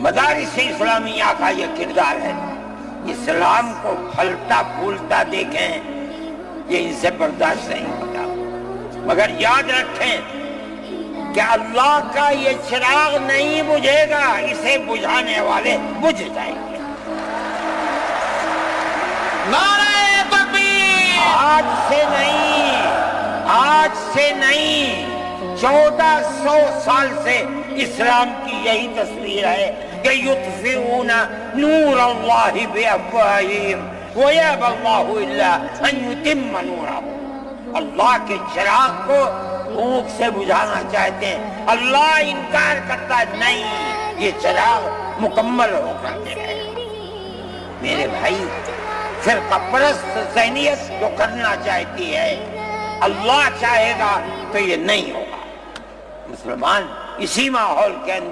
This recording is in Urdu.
مدارس اسلامیہ کا یہ کردار ہے. اسلام کو پھلتا پھولتا دیکھیں یہ ان سے برداشت نہیں ہوتا. مگر یاد رکھیں کہ اللہ کا یہ چراغ نہیں بجھے گا، اسے بجھانے والے بجھ جائیں گے. نعرہ تکبیر! آج سے نہیں 1400 سال سے اسلام کی یہی تصویر ہے کہ یطفئون نور اللہ بافواہہم ویأبی اللہ الا ان یتم نورہ. اللہ کے چراغ کو پھونک سے بجھانا چاہتے ہیں، اللہ انکار کرتا ہے نہیں، یہ چراغ مکمل ہو کر کے رہے گا. میرے بھائی، فرقہ پرست ذہنیت جو کرنا چاہتی ہے اللہ چاہے گا تو یہ نہیں ہوگا. مسلمان اسی ماحول کے اندر